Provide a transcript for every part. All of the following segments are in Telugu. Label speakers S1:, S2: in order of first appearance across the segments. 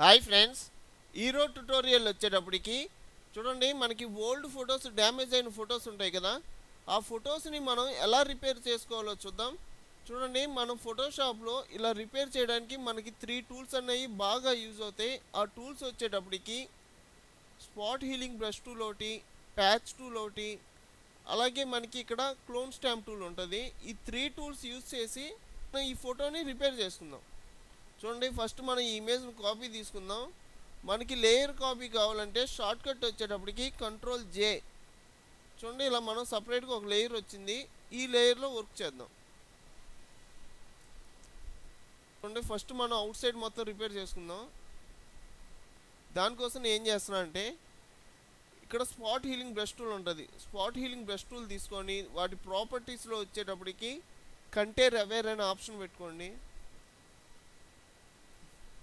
S1: హాయ్ ఫ్రెండ్స్, ఈరోజు ట్యుటోరియల్ వచ్చేటప్పటికి చూడండి, మనకి ఓల్డ్ ఫొటోస్ డ్యామేజ్ అయిన ఫొటోస్ ఉంటాయి కదా. ఆ ఫొటోస్ని మనం ఎలా రిపేర్ చేసుకోవాలో చూద్దాం. చూడండి, మనం ఫోటోషాప్లో ఇలా రిపేర్ చేయడానికి మనకి 3 టూల్స్ అనేవి బాగా యూజ్ అవుతాయి. ఆ టూల్స్ వచ్చేటప్పటికి స్పాట్ హీలింగ్ బ్రష్ టూల్ ఒకటి, ప్యాచ్ టూల్ ఒకటి, అలాగే మనకి ఇక్కడ క్లోన్ స్టాంప్ టూల్ ఉంటుంది. ఈ 3 టూల్స్ యూజ్ చేసి మనం ఈ ఫోటోని రిపేర్ చేసుకుందాం. చూడండి, ఫస్ట్ మనం ఈ ఇమేజ్ని కాపీ తీసుకుందాం. మనకి లేయర్ కాపీ కావాలంటే షార్ట్ కట్ వచ్చేటప్పటికి Ctrl+J. చూడండి, ఇలా మనం సపరేట్గా ఒక లేయర్ వచ్చింది. ఈ లేయర్లో వర్క్ చేద్దాం. చూడండి, ఫస్ట్ మనం అవుట్ సైడ్ మొత్తం రిపేర్ చేసుకుందాం. దానికోసం ఏం చేస్తున్నా అంటే ఇక్కడ స్పాట్ హీలింగ్ బ్రష్ టూల్ ఉంటుంది. స్పాట్ హీలింగ్ బ్రష్ టూల్ తీసుకొని వాటి ప్రాపర్టీస్లో వచ్చేటప్పటికి కంటైర్ అవేర్ అనే ఆప్షన్ పెట్టుకోండి.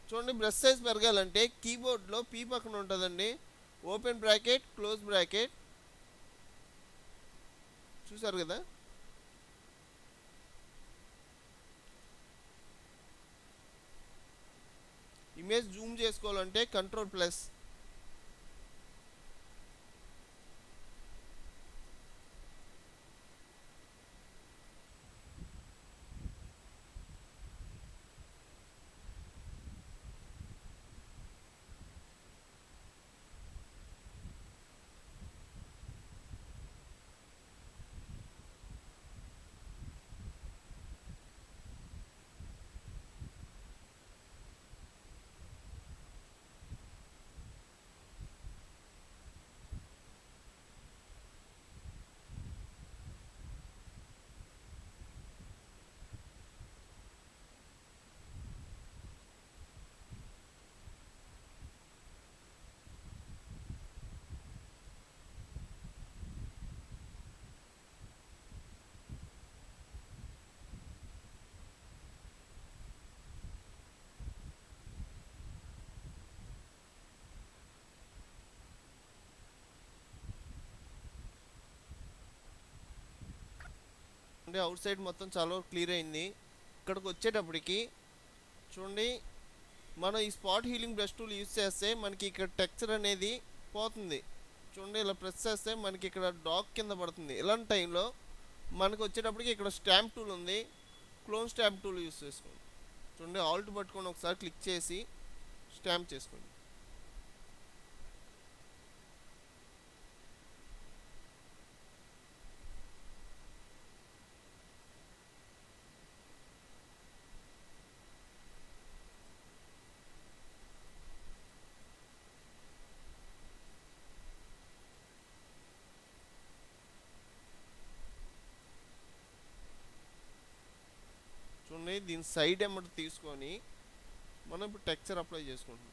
S1: చూడండి, బ్రష్ సైజ్ పెరగాలంటే కీబోర్డ్లో పీ పక్కన ఉంటుందండి, ఓపెన్ బ్రాకెట్, క్లోజ్ బ్రాకెట్. చూసారు కదా. ఇమేజ్ జూమ్ చేసుకోవాలంటే Ctrl+. అంటే అవుట్ సైడ్ మొత్తం చాలా క్లియర్ అయింది. ఇక్కడికి వచ్చేటప్పటికి చూడండి, మనం ఈ spot healing brush tool use చేస్తే మనకి ఇక్కడ టెక్స్చర్ అనేది పోతుంది. చూడండి, ఇలా ప్రెస్ చేస్తే మనకి ఇక్కడ డాక్ కింద పడుతుంది. ఇలాంటి టైంలో మనకు వచ్చేటప్పటికి ఇక్కడ స్టాంప్ టూల్ ఉంది, క్లోన్ స్టాంప్ టూల్ యూజ్ చేసుకోండి. చూడండి, ఆల్ట్ పట్టుకొని ఒకసారి క్లిక్ చేసి స్టాంప్ చేసుకోండి. చూడండి, దీని సైడ్ ఎమ్మటి తీసుకొని మనం ఇప్పుడు టెక్స్చర్ అప్లై చేసుకుంటున్నాం.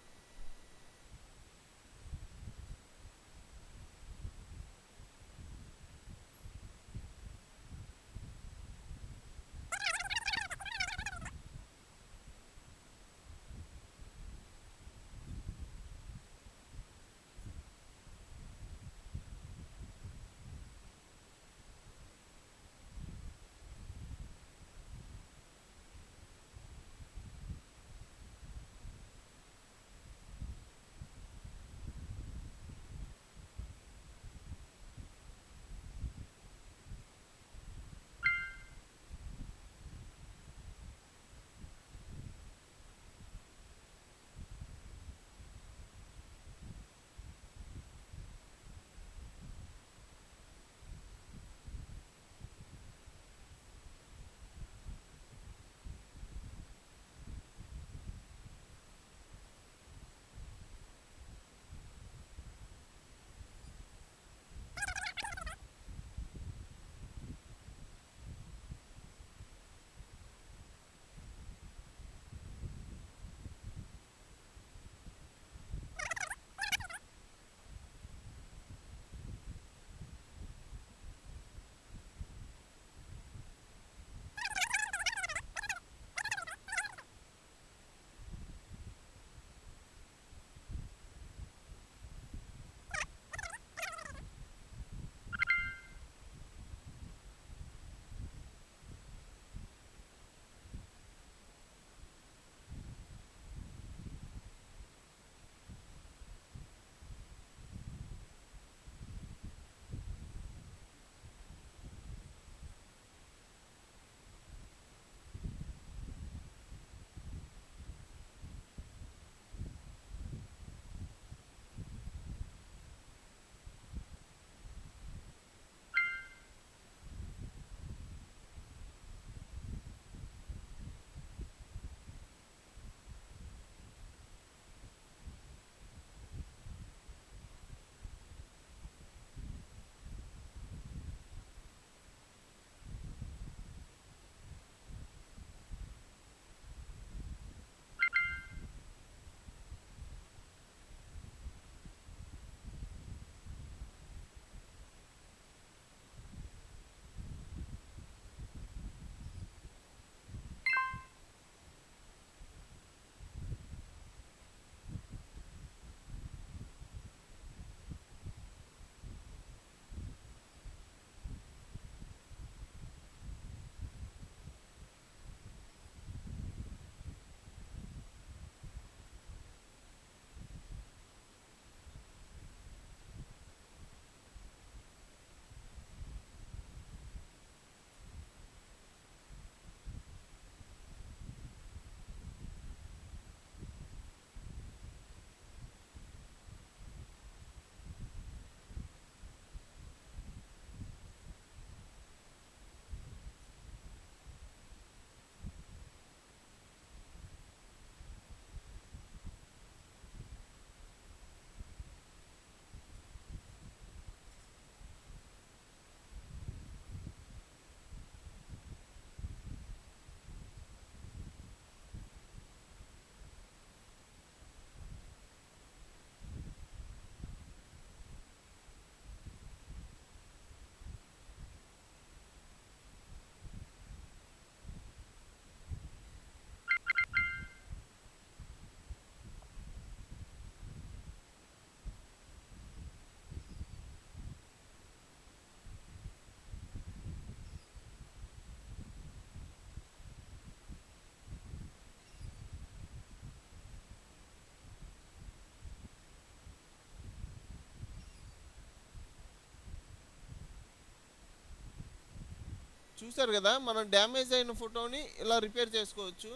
S1: చూసారు కదా, మనం డ్యామేజ్ అయిన ఫోటోని ఇలా రిపేర్ చేసుకోవచ్చు.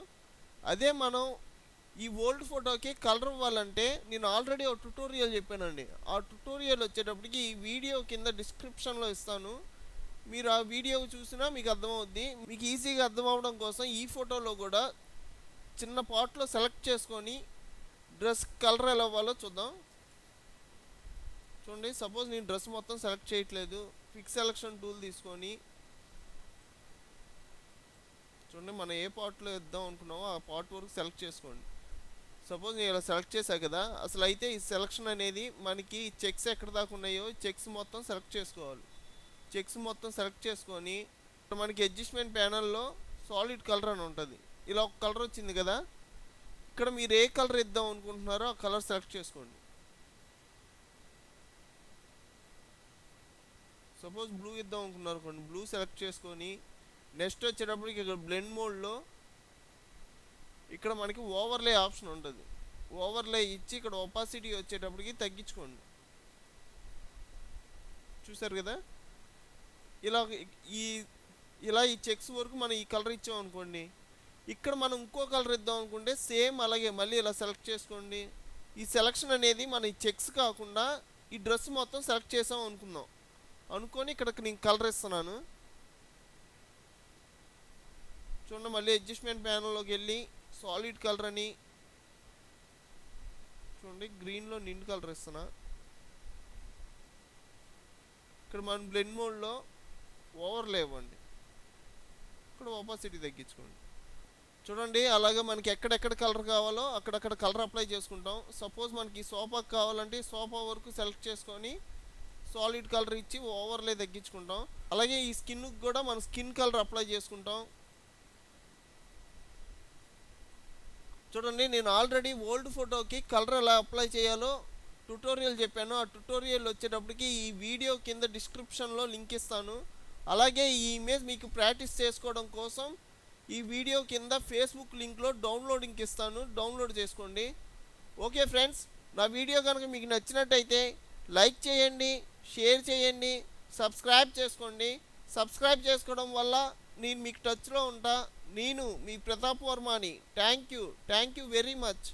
S1: అదే మనం ఈ ఓల్డ్ ఫోటోకి కలర్ ఇవ్వాలంటే నేను ఆల్రెడీ ఒక ట్యుటోరియల్ చెప్పానండి. ఆ ట్యుటోరియల్ వచ్చేటప్పటికి ఈ వీడియో కింద డిస్క్రిప్షన్లో ఇస్తాను. మీరు ఆ వీడియో చూసినా మీకు అర్థమవుద్ది. మీకు ఈజీగా అర్థం అవడం కోసం ఈ ఫోటోలో కూడా చిన్న పార్ట్లో సెలెక్ట్ చేసుకొని డ్రెస్ కలర్ ఎలా అవ్వాలో చూద్దాం. చూడండి, సపోజ్ నేను డ్రెస్ మొత్తం సెలెక్ట్ చేయట్లేదు. పిక్ సెలెక్షన్ టూల్ తీసుకొని చూడండి, మనం ఏ పార్ట్లో ఇద్దాం అనుకున్నామో ఆ పార్ట్ వరకు సెలెక్ట్ చేసుకోండి. సపోజ్ నేను ఇలా సెలెక్ట్ చేశా కదా, అసలు అయితే ఈ సెలెక్షన్ అనేది మనకి చెక్స్ ఎక్కడ దాకా ఉన్నాయో చెక్స్ మొత్తం సెలెక్ట్ చేసుకోవాలి. చెక్స్ మొత్తం సెలెక్ట్ చేసుకొని ఇప్పుడు మనకి అడ్జస్ట్మెంట్ ప్యానల్లో సాలిడ్ కలర్ అని ఉంటుంది. ఇలా ఒక కలర్ వచ్చింది కదా, ఇక్కడ మీరు ఏ కలర్ ఇద్దాం అనుకుంటున్నారో ఆ కలర్ సెలెక్ట్ చేసుకోండి. సపోజ్ బ్లూ ఇద్దాం అనుకున్నారు అనుకోండి, బ్లూ సెలెక్ట్ చేసుకొని నెక్స్ట్ వచ్చేటప్పటికి ఇక్కడ బ్లెండ్ మోడ్లో ఇక్కడ మనకి ఓవర్లే ఆప్షన్ ఉంటుంది. ఓవర్లే ఇచ్చి ఇక్కడ ఒపాసిటీ వచ్చేటప్పటికి తగ్గించుకోండి. చూసారు కదా, ఇలా ఈ చెక్స్ వరకు మనం ఈ కలర్ ఇచ్చాం అనుకోండి. ఇక్కడ మనం ఇంకో కలర్ ఇద్దాం అనుకుంటే సేమ్ అలాగే మళ్ళీ ఇలా సెలెక్ట్ చేసుకోండి. ఈ సెలెక్షన్ అనేది మన ఈ చెక్స్ కాకుండా ఈ డ్రెస్ మొత్తం సెలెక్ట్ చేసాం అనుకొని ఇక్కడికి నేను కలర్ ఇస్తున్నాను. చూడండి, మళ్ళీ అడ్జస్ట్మెంట్ ప్యానల్లోకి వెళ్ళి సాలిడ్ కలర్ అని చూడండి, గ్రీన్లో నిండు కలర్ ఇస్తున్నా. ఇక్కడ మనం బ్లెండ్ మోడ్లో ఓవర్లే ఇవ్వండి. ఇక్కడ ఒపాసిటీ తగ్గించుకోండి. చూడండి, అలాగే మనకి ఎక్కడెక్కడ కలర్ కావాలో అక్కడక్కడ కలర్ అప్లై చేసుకుంటాం. సపోజ్ మనకి సోఫాకి కావాలంటే సోఫా వరకు సెలెక్ట్ చేసుకొని సాలిడ్ కలర్ ఇచ్చి ఓవర్లే తగ్గించుకుంటాం. అలాగే ఈ స్కిన్కి కూడా మనం స్కిన్ కలర్ అప్లై చేసుకుంటాం. చూడండి, నేను ఆల్రెడీ ఓల్డ్ ఫోటోకి కలర్ ఎలా అప్లై చేయాలో ట్యుటోరియల్ చెప్పాను. ఆ ట్యుటోరియల్ వచ్చేటప్పటికి ఈ వీడియో కింద డిస్క్రిప్షన్లో లింక్ ఇస్తాను. అలాగే ఈ ఇమేజ్ మీకు ప్రాక్టీస్ చేసుకోవడం కోసం ఈ వీడియో కింద ఫేస్బుక్ లింక్లో డౌన్లోడింగ్ ఇస్తాను, డౌన్లోడ్ చేసుకోండి. ఓకే ఫ్రెండ్స్, నా వీడియో కనుక మీకు నచ్చినట్టయితే లైక్ చేయండి, షేర్ చేయండి, సబ్స్క్రైబ్ చేసుకోండి. సబ్స్క్రైబ్ చేసుకోవడం వల్ల నేను మీకు టచ్లో ఉంటా. నేను మీ ప్రతాప్ వర్మని. Thank you very much.